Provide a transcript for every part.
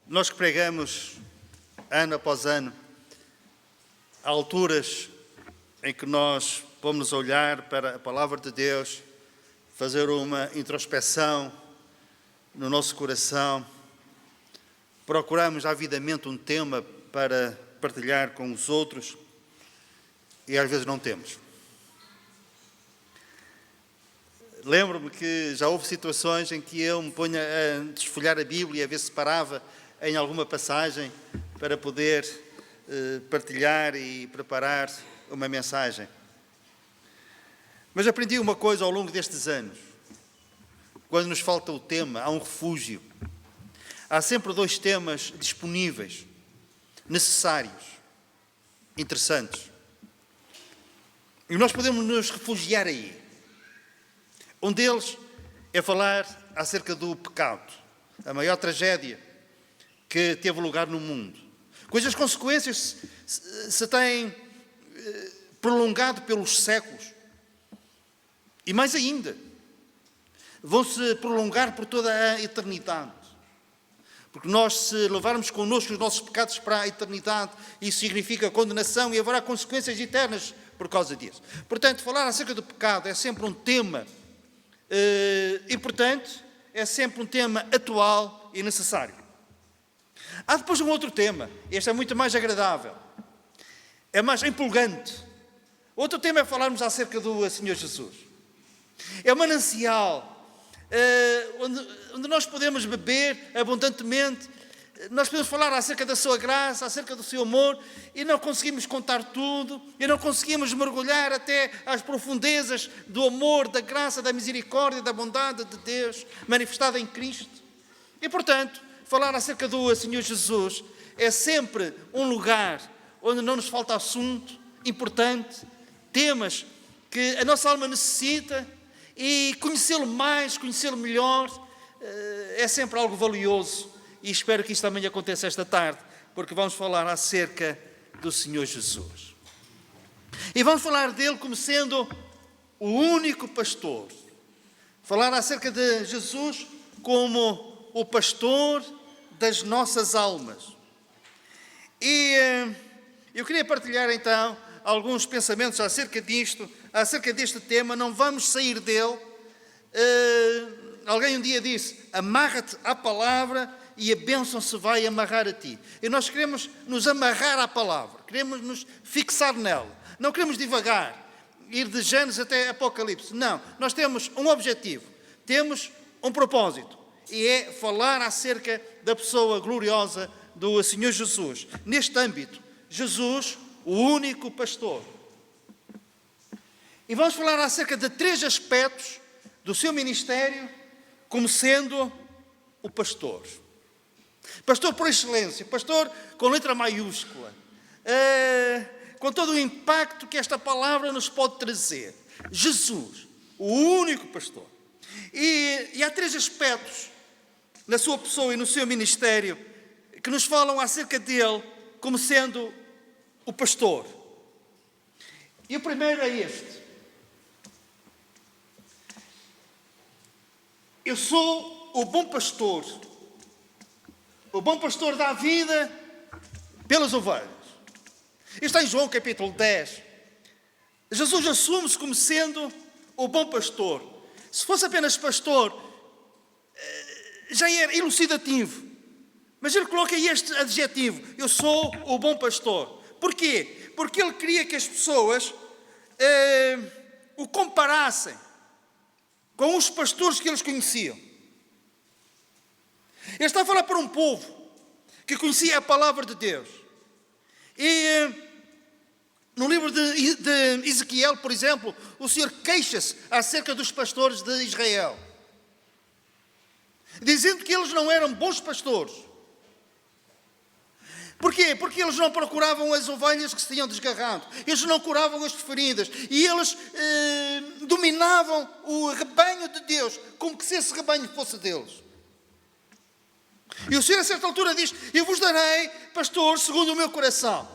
Nós que pregamos ano após ano, há alturas em que nós vamos olhar para a Palavra de Deus, fazer uma introspeção no nosso coração, procuramos avidamente um tema para partilhar com os outros e às vezes não temos. Lembro-me que já houve situações em que eu me ponho a desfolhar a Bíblia, a ver se parava em alguma passagem para poder partilhar e preparar uma mensagem. Mas aprendi uma coisa ao longo destes anos. Quando nos falta o tema, há um refúgio. Há sempre dois temas disponíveis, necessários, interessantes. E nós podemos nos refugiar aí. Um deles é falar acerca do pecado, a maior tragédia que teve lugar no mundo, cujas consequências se têm prolongado pelos séculos e mais ainda, vão-se prolongar por toda a eternidade. Porque nós, se levarmos connosco os nossos pecados para a eternidade, isso significa condenação e haverá consequências eternas por causa disso. Portanto, falar acerca do pecado é sempre um tema importante, é sempre um tema atual e necessário. Há depois um outro tema, este é muito mais agradável, é mais empolgante. Outro tema é falarmos acerca do Senhor Jesus. É um manancial onde nós podemos beber abundantemente. Nós podemos falar acerca da sua graça, acerca do seu amor, e não conseguimos contar tudo, e não conseguimos mergulhar até às profundezas do amor, da graça, da misericórdia, da bondade de Deus manifestada em Cristo. E, portanto, falar acerca do Senhor Jesus é sempre um lugar onde não nos falta assunto importante, temas que a nossa alma necessita, e conhecê-lo mais, conhecê-lo melhor, é sempre algo valioso. E espero que isto também aconteça esta tarde, porque vamos falar acerca do Senhor Jesus. E vamos falar dele como sendo o único pastor. Falar acerca de Jesus como o pastor das nossas almas. E eu queria partilhar então alguns pensamentos acerca disto, acerca deste tema. Não vamos sair dele. Alguém um dia disse: amarra-te à palavra e a bênção se vai amarrar a ti. E nós queremos nos amarrar à palavra, queremos nos fixar nela. Não queremos divagar, ir de Gênesis até Apocalipse. Não, nós temos um objetivo, temos um propósito, e é falar acerca da pessoa gloriosa do Senhor Jesus. Neste âmbito, Jesus, o único pastor. E vamos falar acerca de 3 aspectos do seu ministério como sendo o pastor. Pastor por excelência, pastor com letra maiúscula, com todo o impacto que esta palavra nos pode trazer. Jesus, o único pastor. E há 3 aspectos na sua pessoa e no seu ministério que nos falam acerca dele como sendo o pastor. E o primeiro é este: eu sou o bom pastor. O bom pastor dá vida pelas ovelhas. Isto está em João capítulo 10. Jesus assume-se como sendo o bom pastor. Se fosse apenas pastor, já era elucidativo. Mas ele coloca este adjetivo: eu sou o bom pastor. Porquê? Porque ele queria que as pessoas o comparassem com os pastores que eles conheciam. Ele está a falar para um povo que conhecia a palavra de Deus. E no livro de Ezequiel, por exemplo, o Senhor queixa-se acerca dos pastores de Israel, dizendo que eles não eram bons pastores. Porquê? Porque eles não procuravam as ovelhas que se tinham desgarrado, eles não curavam as feridas, e eles dominavam o rebanho de Deus, como que se esse rebanho fosse deles. E o Senhor a certa altura diz: eu vos darei pastor segundo o meu coração.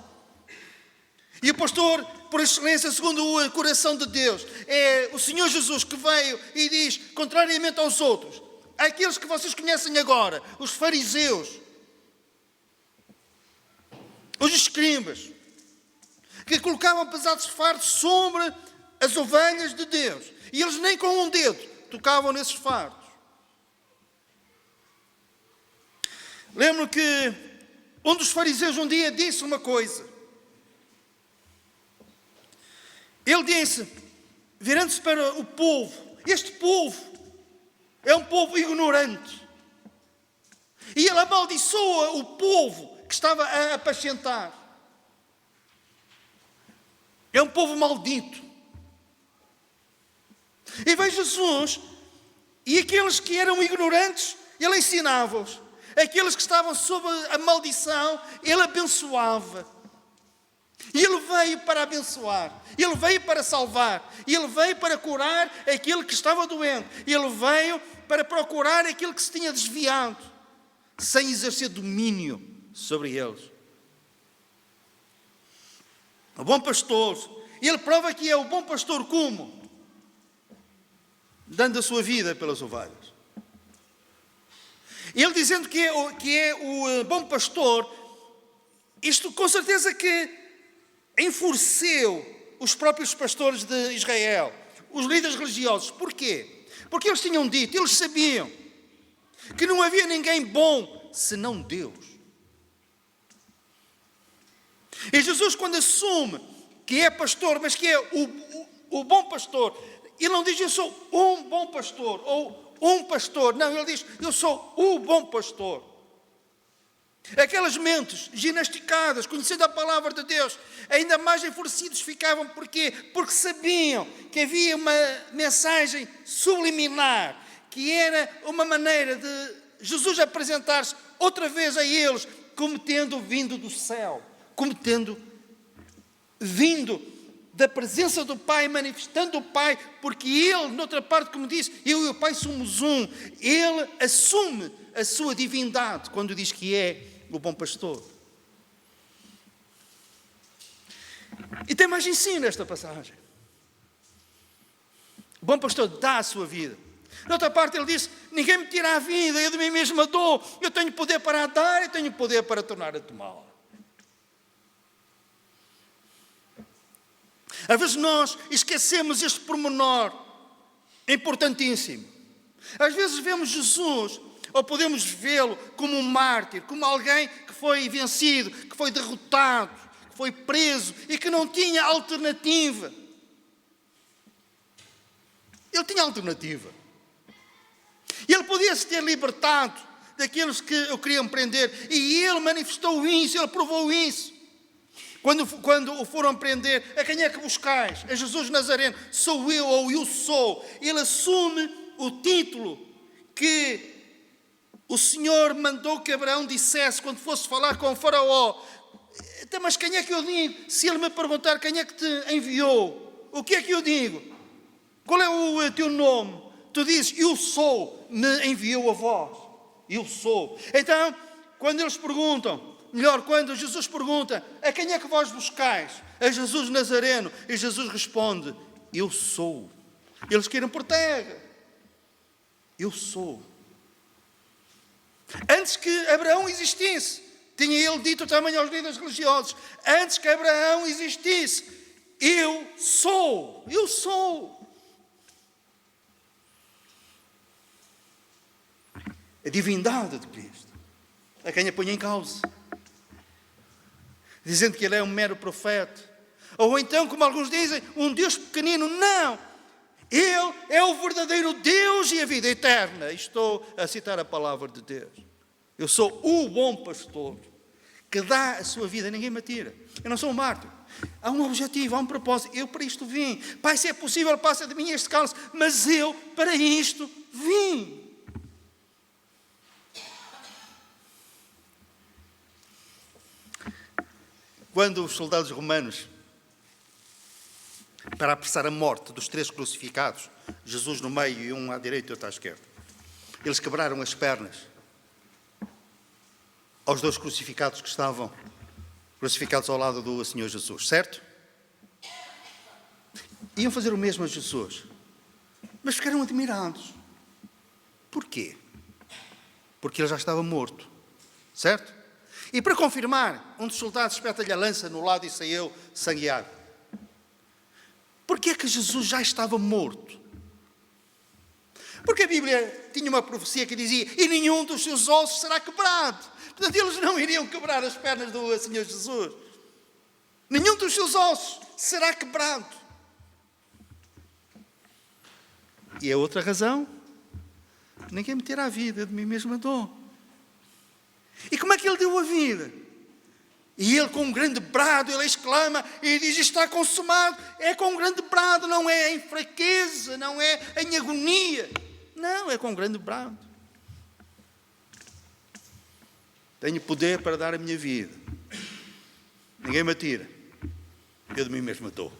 E o pastor por excelência segundo o coração de Deus é o Senhor Jesus, que veio e diz, contrariamente aos outros, aqueles que vocês conhecem agora, os fariseus, os escribas, que colocavam pesados fardos sobre as ovelhas de Deus. E eles nem com um dedo tocavam nesses fardos. Lembro que um dos fariseus um dia disse uma coisa. Ele disse, virando-se para o povo, este povo é um povo ignorante. E ele amaldiçoa o povo que estava a apacentar. É um povo maldito. E veio Jesus, e aqueles que eram ignorantes, ele ensinava-os. Aqueles que estavam sob a maldição, ele abençoava. E ele veio para abençoar. Ele veio para salvar. Ele veio para curar aquele que estava doente. Ele veio para procurar aquele que se tinha desviado, sem exercer domínio sobre eles. O bom pastor, ele prova que é o bom pastor como? Dando a sua vida pelas ovelhas. Ele dizendo que é o bom pastor, isto com certeza que enfureceu os próprios pastores de Israel, os líderes religiosos. Porquê? Porque eles tinham dito, eles sabiam que não havia ninguém bom senão Deus. E Jesus, quando assume que é pastor, mas que é o bom pastor, ele não diz eu sou um bom pastor ou um pastor. Não, ele diz eu sou o bom pastor. Aquelas mentes ginasticadas, conhecendo a palavra de Deus, ainda mais enfurecidos ficavam. Porquê? Porque sabiam que havia uma mensagem subliminar, que era uma maneira de Jesus apresentar-se outra vez a eles como tendo vindo do céu, como tendo vindo da presença do Pai, manifestando o Pai, porque Ele, noutra parte, como diz, eu e o Pai somos um. Ele assume a sua divindade quando diz que é o bom pastor. E tem mais ensino esta passagem. O bom pastor dá a sua vida. Noutra parte ele diz, ninguém me tira a vida, eu de mim mesmo a dou. Eu tenho poder para a dar e tenho poder para tornar a tomá-la. Às vezes nós esquecemos este pormenor importantíssimo. Às vezes vemos Jesus, ou podemos vê-lo como um mártir, como alguém que foi vencido, que foi derrotado, que foi preso e que não tinha alternativa. Ele tinha alternativa. Ele podia se ter libertado daqueles que o queriam prender. E ele manifestou isso, ele provou isso. Quando o foram prender, a quem é que buscais? A Jesus Nazareno. Sou eu ou eu sou. Ele assume o título que o Senhor mandou que Abraão dissesse quando fosse falar com o faraó. Então, mas quem é que eu digo? Se ele me perguntar quem é que te enviou, o que é que eu digo? Qual é o teu nome? Tu dizes, eu sou, me enviou a vós. Eu sou. Então, quando eles perguntam, melhor, quando Jesus pergunta, a quem é que vós buscais? A Jesus Nazareno. E Jesus responde, eu sou. Eles queiram por terra. Eu sou. Antes que Abraão existisse, tinha ele dito também aos líderes religiosos, antes que Abraão existisse, eu sou. Eu sou. A divindade de Cristo, a quem a põe em causa, dizendo que ele é um mero profeta, ou então, como alguns dizem, um Deus pequenino. Não, ele é o verdadeiro Deus e a vida eterna. Estou a citar a palavra de Deus. Eu sou o bom pastor que dá a sua vida, ninguém me tira. Eu não sou um mártir. Há um objetivo, há um propósito. Eu para isto vim. Pai, se é possível, passa de mim este cálice, mas eu para isto vim. Quando os soldados romanos, para apressar a morte dos 3 crucificados, Jesus no meio e um à direita e outro à esquerda, eles quebraram as pernas aos 2 crucificados que estavam crucificados ao lado do Senhor Jesus, certo? Iam fazer o mesmo a Jesus, mas ficaram admirados. Porquê? Porque ele já estava morto, certo? E para confirmar, um dos soldados espeta-lhe a lança no lado e saiu sangueado. Porquê é que Jesus já estava morto? Porque a Bíblia tinha uma profecia que dizia: e nenhum dos seus ossos será quebrado. Portanto, eles não iriam quebrar as pernas do Senhor Jesus. Nenhum dos seus ossos será quebrado. E a outra razão: ninguém me terá a vida, de mim mesmo a dou. E como é que ele deu a vida? E ele, com um grande brado, ele exclama e diz: está consumado. É com um grande brado, não é em fraqueza, não é em agonia. Não, é com um grande brado. Tenho poder para dar a minha vida. Ninguém me atira. Eu de mim mesmo a dou.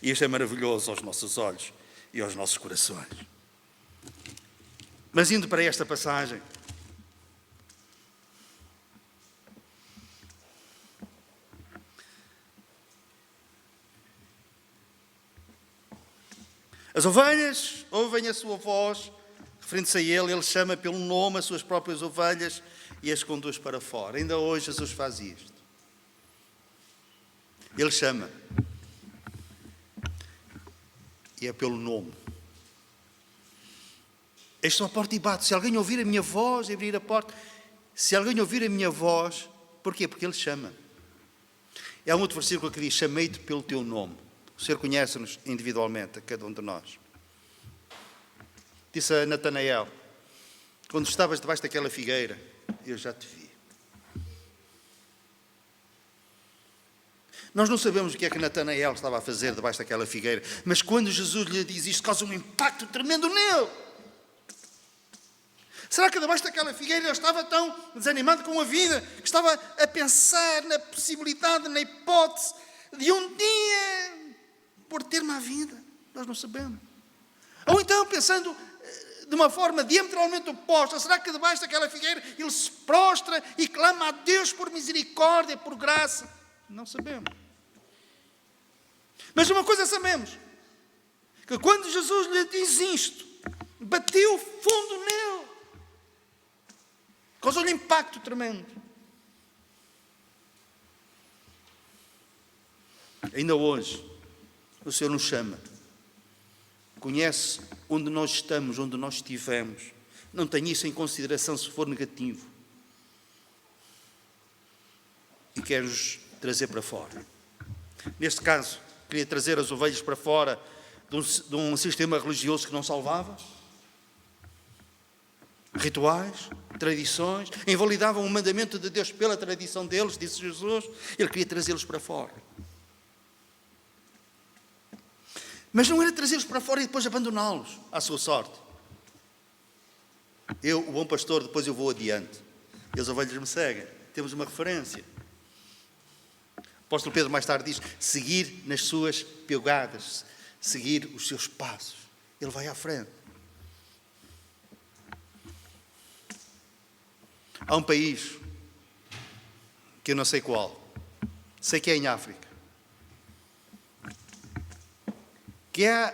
E isto é maravilhoso aos nossos olhos e aos nossos corações. Mas indo para esta passagem, as ovelhas ouvem a sua voz, referente-se a ele chama pelo nome as suas próprias ovelhas e as conduz para fora. Ainda hoje Jesus faz isto. Ele chama. E é pelo nome. Estou à porta e bato. Se alguém ouvir a minha voz e abrir a porta. Se alguém ouvir a minha voz, porquê? Porque ele chama. Há um outro versículo que diz: chamei-te pelo teu nome. O Senhor conhece-nos individualmente, a cada um de nós. Disse a Natanael: quando estavas debaixo daquela figueira, eu já te vi. Nós não sabemos o que é que Natanael estava a fazer debaixo daquela figueira, mas quando Jesus lhe diz isto, causa um impacto tremendo nele. Será que debaixo daquela figueira ele estava tão desanimado com a vida, que estava a pensar na possibilidade, na hipótese de um dia por ter má vida? Nós não sabemos. Ou então pensando de uma forma diametralmente oposta, será que debaixo daquela figueira ele se prostra e clama a Deus por misericórdia, por graça? Não sabemos. Mas uma coisa sabemos, que quando Jesus lhe diz isto, bateu fundo nele, causou-lhe impacto tremendo. Ainda hoje, o Senhor nos chama, conhece onde nós estamos, onde nós estivemos, não tenha isso em consideração se for negativo, e quer-nos trazer para fora. Neste caso, queria trazer as ovelhas para fora de um sistema religioso que não salvava. Rituais, tradições, invalidavam o mandamento de Deus pela tradição deles, disse Jesus. Ele queria trazê-los para fora. Mas não era trazê-los para fora e depois abandoná-los à sua sorte. Eu, o bom pastor, depois eu vou adiante. E as ovelhas me seguem. Temos uma referência. O apóstolo Pedro mais tarde diz: seguir nas suas pegadas, seguir os seus passos. Ele vai à frente. Há um país, que eu não sei qual, sei que é em África, que é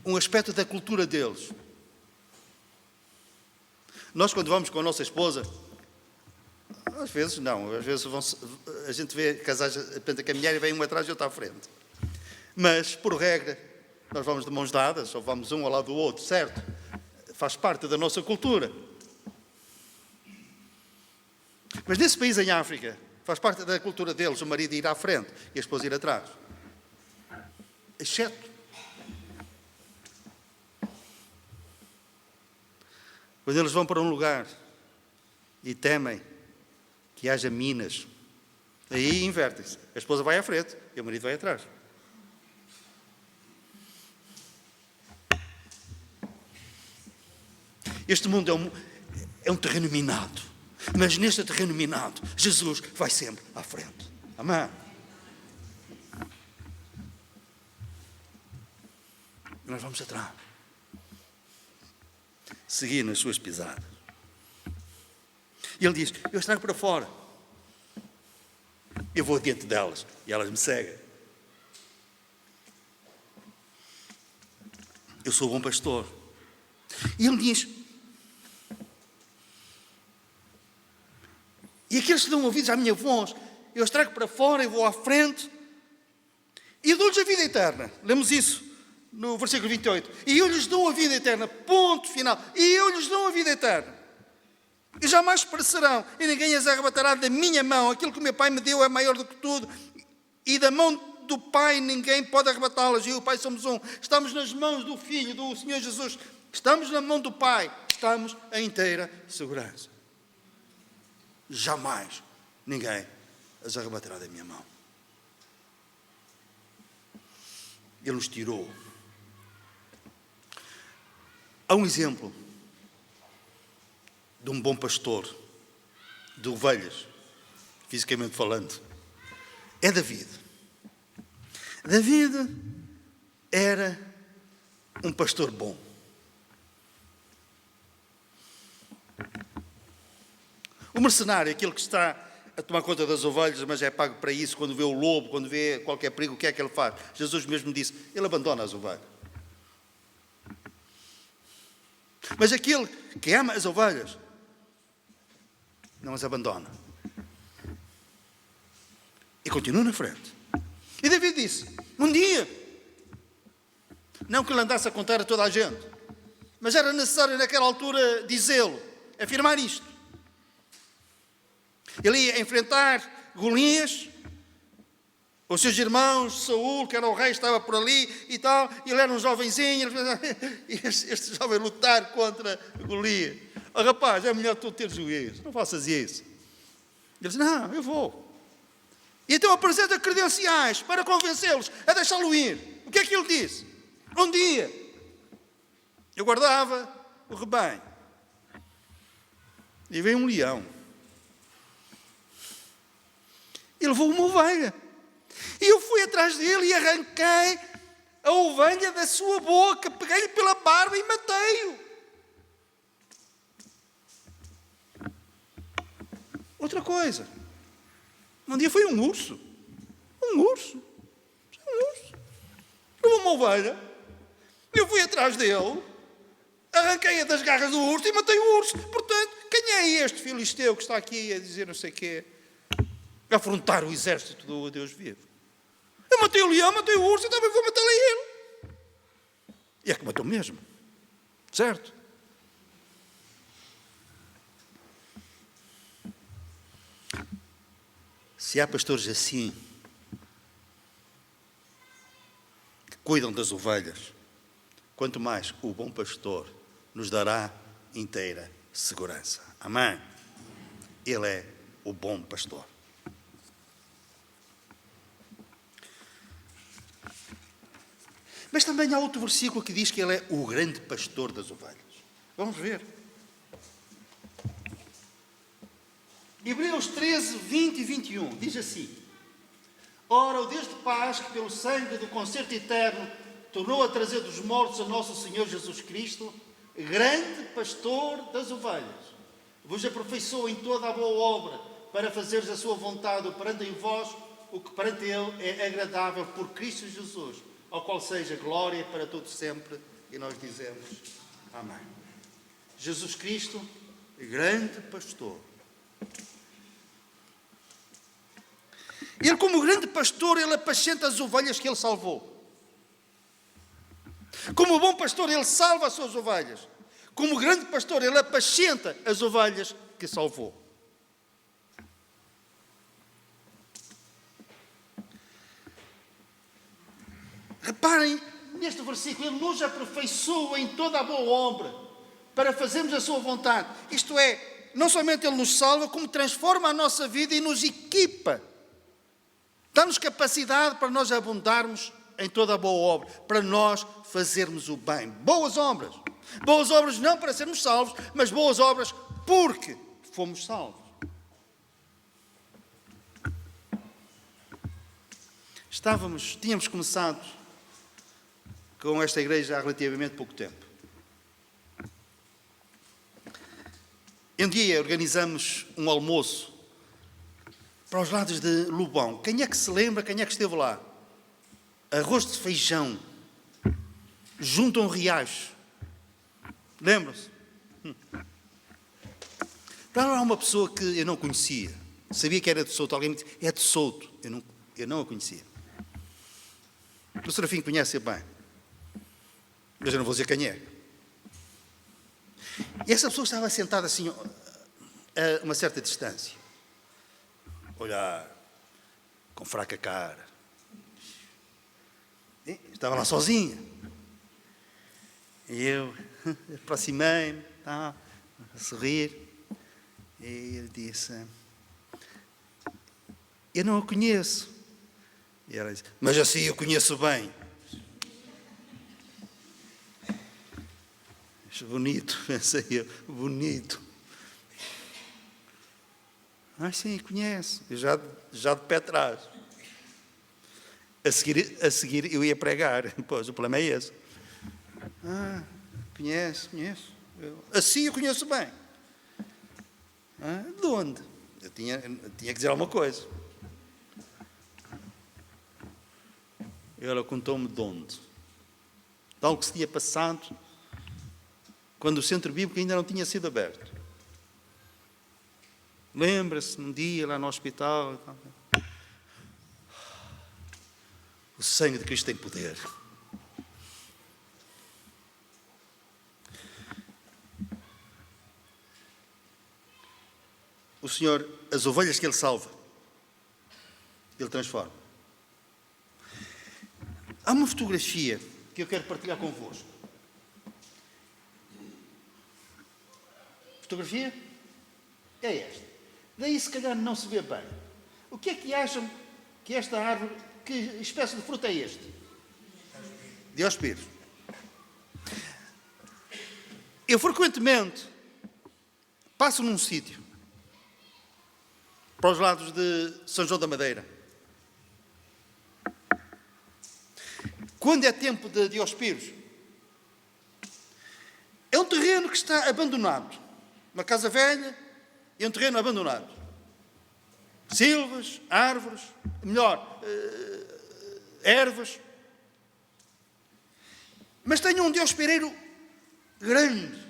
um aspecto da cultura deles. Nós, quando vamos com a nossa esposa, às vezes não, às vezes a gente vê casais a caminhar e vem um atrás e outro à frente. Mas, por regra, nós vamos de mãos dadas, ou vamos um ao lado do outro, certo? Faz parte da nossa cultura. Mas nesse país em África, faz parte da cultura deles o marido ir à frente e a esposa ir atrás. Exceto quando eles vão para um lugar e temem que haja minas, aí invertem-se. A esposa vai à frente e o marido vai atrás. Este mundo é um terreno minado, mas neste terreno minado, Jesus vai sempre à frente. Amém? Nós vamos atrás. Seguir nas suas pisadas. E ele diz: eu estou para fora. Eu vou adiante delas e elas me seguem. Eu sou o bom pastor. E ele diz: E aqueles que dão ouvidos à minha voz, eu os trago para fora e vou à frente e dou-lhes a vida eterna. Lemos isso no versículo 28. E eu lhes dou a vida eterna. Ponto final. E eu lhes dou a vida eterna. E jamais perecerão, e ninguém as arrebatará da minha mão. Aquilo que o meu Pai me deu é maior do que tudo. E da mão do Pai ninguém pode arrebatá-las. Eu e o Pai somos um. Estamos nas mãos do Filho, do Senhor Jesus. Estamos na mão do Pai. Estamos em inteira segurança. Jamais ninguém as arrebatará da minha mão. Ele nos tirou. Há um exemplo de um bom pastor de ovelhas, fisicamente falando. É David. David era um pastor bom. O mercenário, aquele que está a tomar conta das ovelhas, mas é pago para isso, quando vê o lobo, quando vê qualquer perigo, o que é que ele faz? Jesus mesmo disse, ele abandona as ovelhas. Mas aquele que ama as ovelhas, não as abandona. E continua na frente. E David disse, um dia, não que ele andasse a contar a toda a gente, mas era necessário naquela altura dizê-lo, afirmar isto. Ele ia enfrentar Golias, os seus irmãos, Saúl, que era o rei, estava por ali e tal, e ele era um jovenzinho, e este jovem lutar contra Golias. Oh, rapaz, é melhor tu ter juízo, não faças isso. Ele disse, não, eu vou. E então apresenta credenciais para convencê-los a deixá-lo ir. O que é que ele disse? Um dia, eu guardava o rebanho, e veio um leão. E levou uma ovelha. E eu fui atrás dele e arranquei a ovelha da sua boca, peguei-lhe pela barba e matei-o. Outra coisa. Um dia foi um urso. Um urso. Levou uma ovelha. Eu fui atrás dele, arranquei-a das garras do urso e matei o urso. Portanto, quem é este filisteu que está aqui a dizer não sei o quê? A afrontar o exército do Deus vivo. Eu matei o leão, matei o urso, eu também vou matar ele. E é que matou mesmo. Certo? Se há pastores assim, que cuidam das ovelhas, quanto mais o bom pastor nos dará inteira segurança. Amém? Ele é o bom pastor. Mas também há outro versículo que diz que ele é o grande pastor das ovelhas. Vamos ver. Hebreus 13, 20 e 21, diz assim: Ora, o Deus de paz, que pelo sangue do concerto eterno tornou a trazer dos mortos a nosso Senhor Jesus Cristo, grande pastor das ovelhas, vos aperfeiçoa em toda a boa obra, para fazeres a sua vontade, operando em vós o que perante Ele é agradável por Cristo Jesus, ao qual seja glória para todos sempre, e nós dizemos amém. Jesus Cristo, grande pastor. Ele, como grande pastor, ele apascenta as ovelhas que ele salvou. Como bom pastor, ele salva as suas ovelhas. Como grande pastor, ele apascenta as ovelhas que salvou. Reparem neste versículo, ele nos aperfeiçoa em toda a boa obra para fazermos a sua vontade. Isto é, não somente ele nos salva, como transforma a nossa vida e nos equipa. Dá-nos capacidade para nós abundarmos em toda a boa obra, para nós fazermos o bem. Boas obras. Boas obras não para sermos salvos, mas boas obras porque fomos salvos. Tínhamos começado com esta igreja há relativamente pouco tempo. Um dia organizamos um almoço para os lados de Lobão. Quem é que se lembra, quem é que esteve lá? Arroz de feijão, junto a um riacho. Lembram-se? Para lá uma pessoa que eu não conhecia. Sabia que era de Souto. Alguém me disse, é de Souto. Eu não a conhecia. O Serafim conhece-a bem. Mas eu não vou dizer quem é. E essa pessoa estava sentada assim, a uma certa distância. Olhar, com fraca cara. E estava lá sozinha. E eu aproximei-me, a sorrir. E ele disse, eu não a conheço. E ela disse, mas assim eu conheço bem. Bonito, pensei eu, bonito. Sim, conheço. Eu já de pé atrás. A seguir eu ia pregar. Pois, o problema é esse. Conheço. Assim eu conheço bem. De onde? Eu tinha que dizer alguma coisa. Ela contou-me de onde. De algo que se tinha passado quando o centro bíblico ainda não tinha sido aberto. Lembra-se, num dia lá no hospital. O sangue de Cristo tem poder. O Senhor, as ovelhas que Ele salva, Ele transforma. Há uma fotografia que eu quero partilhar convosco. Fotografia? É esta. Daí se calhar não se vê bem. O que é que acham que esta árvore, que espécie de fruto é este? Diospíros. Eu frequentemente passo num sítio para os lados de São João da Madeira. Quando é tempo de Diospíros, é um terreno que está abandonado. Uma casa velha e um terreno abandonado. Silvas, árvores, ervas. Mas tenho um diospireiro grande.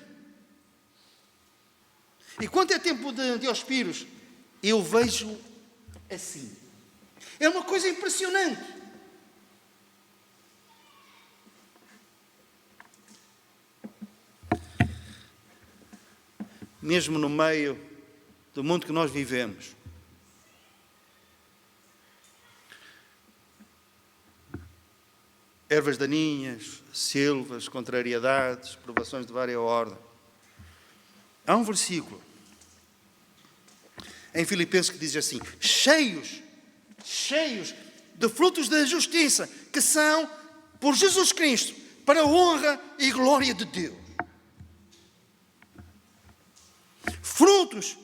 E quando é tempo de Diospíros, eu vejo assim. É uma coisa impressionante. Mesmo no meio do mundo que nós vivemos. Ervas daninhas, silvas, contrariedades, provações de várias ordem. Há um versículo em Filipenses que diz assim, cheios de frutos da justiça, que são por Jesus Cristo, para a honra e glória de Deus. Frutos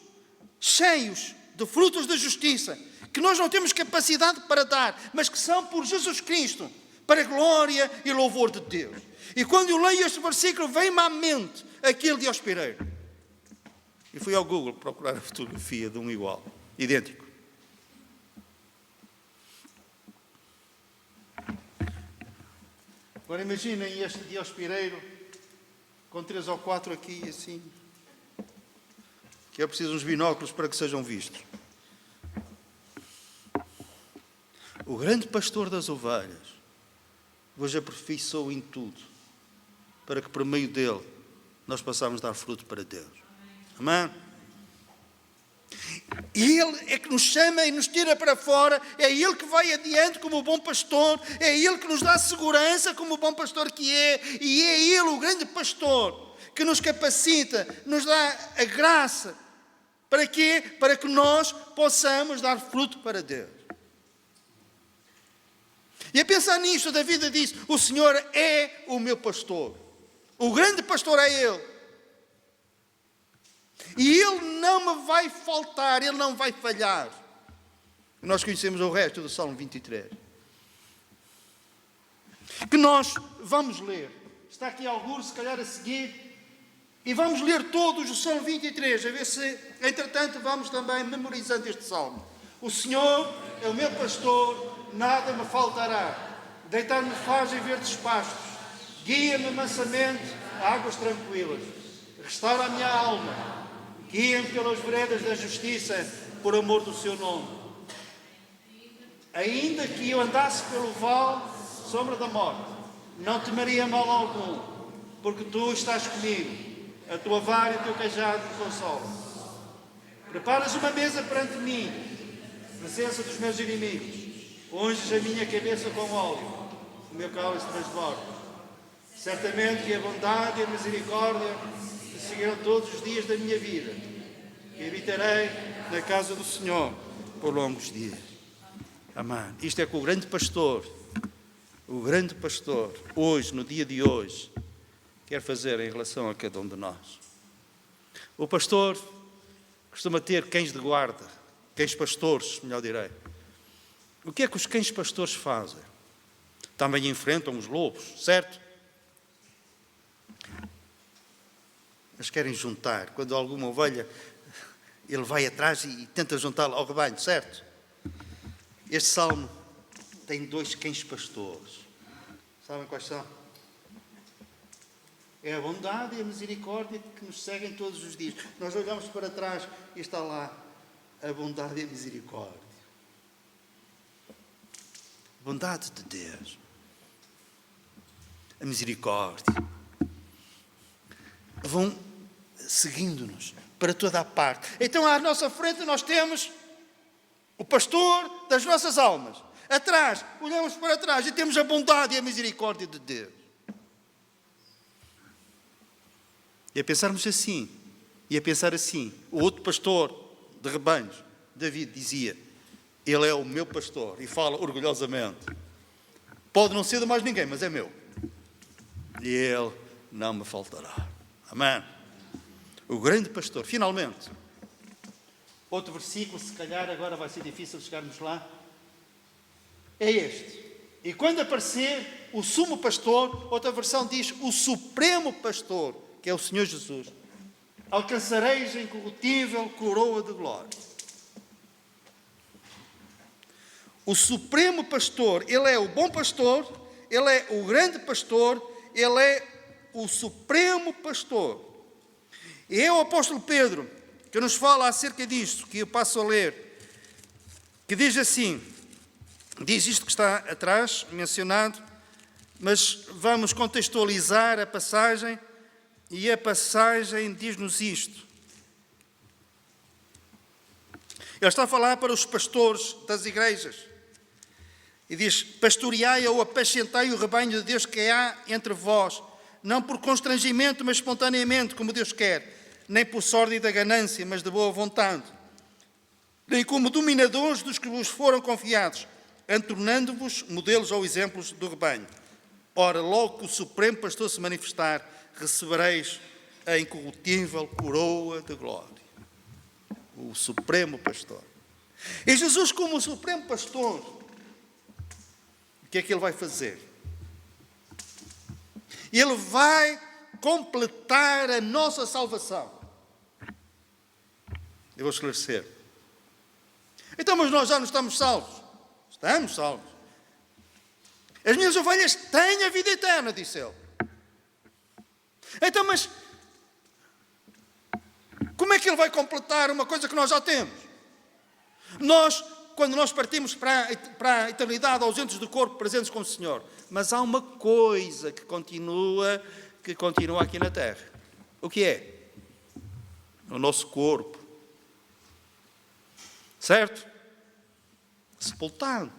cheios de frutos da justiça, que nós não temos capacidade para dar, mas que são por Jesus Cristo, para a glória e louvor de Deus. E quando eu leio este versículo, vem-me à mente aquele diospireiro. E fui ao Google procurar a fotografia de um igual, idêntico. Agora imaginem este diospireiro com 3 ou 4 aqui assim, que é preciso uns binóculos para que sejam vistos. O grande pastor das ovelhas vos aperfeiçoou em tudo, para que por meio dele nós possamos dar fruto para Deus. Amém? E Ele é que nos chama e nos tira para fora, é Ele que vai adiante como o bom pastor, é Ele que nos dá segurança como o bom pastor que é, e é Ele o grande pastor que nos capacita, nos dá a graça. Para quê? Para que nós possamos dar fruto para Deus. E a pensar nisto, David disse, o Senhor é o meu pastor. O grande pastor é Ele. E Ele não me vai faltar, Ele não vai falhar. Nós conhecemos o resto do Salmo 23. Que nós vamos ler. Está aqui alguns, se calhar a seguir. E vamos ler todos o Salmo 23, a ver se, entretanto, vamos também memorizando este Salmo. O Senhor é o meu pastor, nada me faltará. Deitar-me faz em verdes pastos. Guia-me mansamente a águas tranquilas. Restaura a minha alma. guiem pelas veredas da justiça por amor do seu nome. Ainda que eu andasse pelo vale, sombra da morte, não temeria mal algum, porque tu estás comigo. A tua vara e o teu cajado me consolam. Preparas uma mesa perante mim, presença dos meus inimigos. Unges a minha cabeça com óleo, o meu cálice transborda. Certamente que a bondade e a misericórdia me seguirão todos os dias da minha vida, e habitarei na casa do Senhor por longos dias. Amém. Isto é que o grande pastor, hoje, no dia de hoje, quer fazer em relação a cada um de nós. O pastor costuma ter cães de guarda, cães pastores, melhor direi. O que é que os cães pastores fazem? Também enfrentam os lobos, certo? Eles querem juntar. Quando alguma ovelha, ele vai atrás e tenta juntá-la ao rebanho, certo? Este salmo tem 2 cães pastores. Sabem quais são? É a bondade e a misericórdia que nos seguem todos os dias. Nós olhamos para trás e está lá a bondade e a misericórdia. A bondade de Deus. A misericórdia. Vão seguindo-nos para toda a parte. Então, à nossa frente, nós temos o pastor das nossas almas. Atrás, olhamos para trás e temos a bondade e a misericórdia de Deus. E a pensarmos assim, e a pensar assim, o outro pastor de rebanhos, David, dizia: Ele é o meu pastor, e fala orgulhosamente. Pode não ser de mais ninguém, mas é meu. E Ele não me faltará. Amém. O grande pastor, finalmente. Outro versículo, se calhar agora vai ser difícil chegarmos lá. É este. E quando aparecer o sumo pastor, outra versão diz o supremo pastor, que é o Senhor Jesus, alcançareis a incorruptível coroa de glória. O supremo pastor, ele é o bom pastor, ele é o grande pastor, ele é o supremo pastor. E é o apóstolo Pedro que nos fala acerca disto, que eu passo a ler, que diz assim, diz isto que está atrás, mencionado, mas vamos contextualizar a passagem, e a passagem diz-nos isto. Ele está a falar para os pastores das igrejas, e diz: pastoreai ou apacentai o rebanho de Deus que há entre vós, não por constrangimento, mas espontaneamente, como Deus quer, nem por sorte da ganância, mas de boa vontade, nem como dominadores dos que vos foram confiados, tornando-vos modelos ou exemplos do rebanho. Ora, logo que o Supremo Pastor se manifestar, recebereis a incorruptível coroa de glória. O Supremo Pastor. E Jesus, como o Supremo Pastor, o que é que Ele vai fazer? Ele vai completar a nossa salvação. Eu vou esclarecer. Então, mas nós já não estamos salvos. Estamos salvos. As minhas ovelhas têm a vida eterna, disse Ele. Então, mas como é que Ele vai completar uma coisa que nós já temos? Quando nós partimos para a eternidade, ausentes do corpo, presentes com o Senhor. Mas há uma coisa que continua aqui na terra. O que é? O nosso corpo. Certo? Sepultado.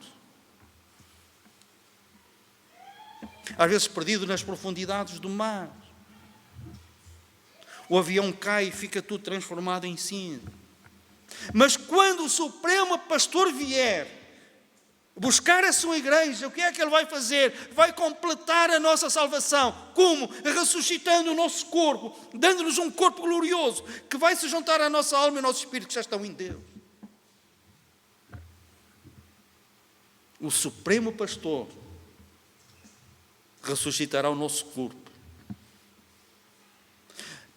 Às vezes perdido nas profundidades do mar. O avião cai e fica tudo transformado em cinza. Mas quando o Supremo Pastor vier buscar a sua igreja, o que é que Ele vai fazer? Vai completar a nossa salvação. Como? Ressuscitando o nosso corpo, dando-nos um corpo glorioso, que vai se juntar à nossa alma e ao nosso espírito que já estão em Deus. O Supremo Pastor ressuscitará o nosso corpo.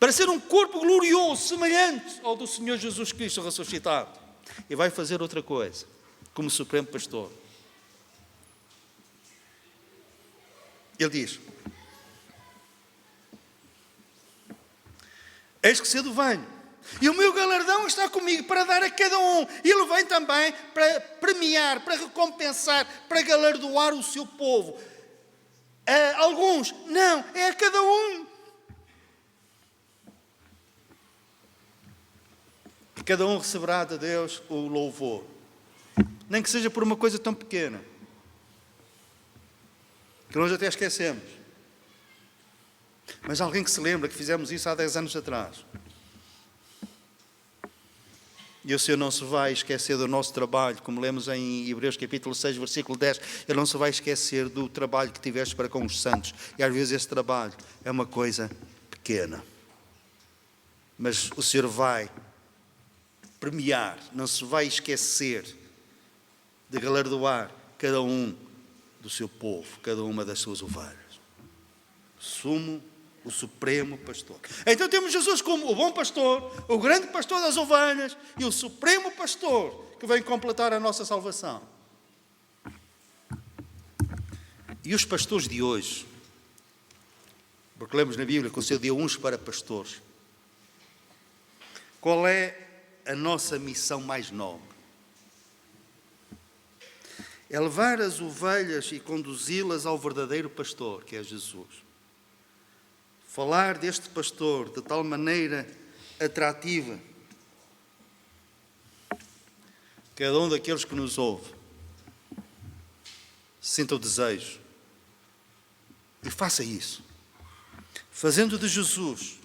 Para ser um corpo glorioso, semelhante ao do Senhor Jesus Cristo ressuscitado. E vai fazer outra coisa, como Supremo Pastor. Ele diz: eis que cedo venho, E o meu galardão está comigo para dar a cada um. E Ele vem também para premiar, para recompensar, para galardoar o seu povo. A alguns, não, é a cada um. Cada um receberá de Deus o louvor. Nem que seja por uma coisa tão pequena, que nós até esquecemos. Mas alguém que se lembra que fizemos isso há 10 anos atrás. E o Senhor não se vai esquecer do nosso trabalho, como lemos em Hebreus capítulo 6, versículo 10. Ele não se vai esquecer do trabalho que tiveste para com os santos. E às vezes esse trabalho é uma coisa pequena. Mas o Senhor vai premiar, não se vai esquecer de galardoar cada um do seu povo, cada uma das suas ovelhas. O supremo pastor. Então temos Jesus como o bom pastor, o grande pastor das ovelhas e o supremo pastor que vem completar a nossa salvação. E os pastores de hoje, porque lemos na Bíblia que o Senhor deu uns para pastores. Qual é a nossa missão mais nobre? É levar as ovelhas e conduzi-las ao verdadeiro pastor, que é Jesus. Falar deste pastor de tal maneira atrativa, cada um daqueles que nos ouve sinta o desejo e faça isso, fazendo de Jesus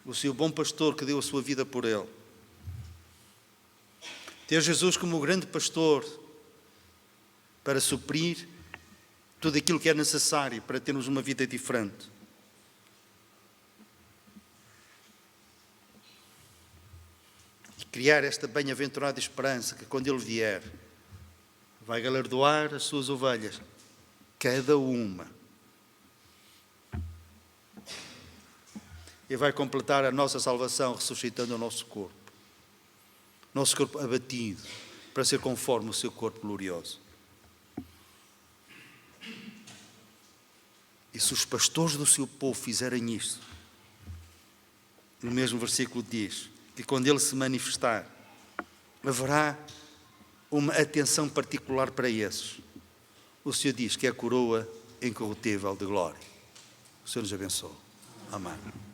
o seu bom pastor que deu a sua vida por ele. Ter Jesus como o grande pastor para suprir tudo aquilo que é necessário para termos uma vida diferente. E criar esta bem-aventurada esperança que quando Ele vier, vai galardoar as suas ovelhas, cada uma. E vai completar a nossa salvação ressuscitando o nosso corpo. Nosso corpo abatido, para ser conforme o seu corpo glorioso. E se os pastores do seu povo fizerem isto, no mesmo versículo diz que quando Ele se manifestar, haverá uma atenção particular para esses. O Senhor diz que é a coroa incorruptível de glória. O Senhor nos abençoe. Amém.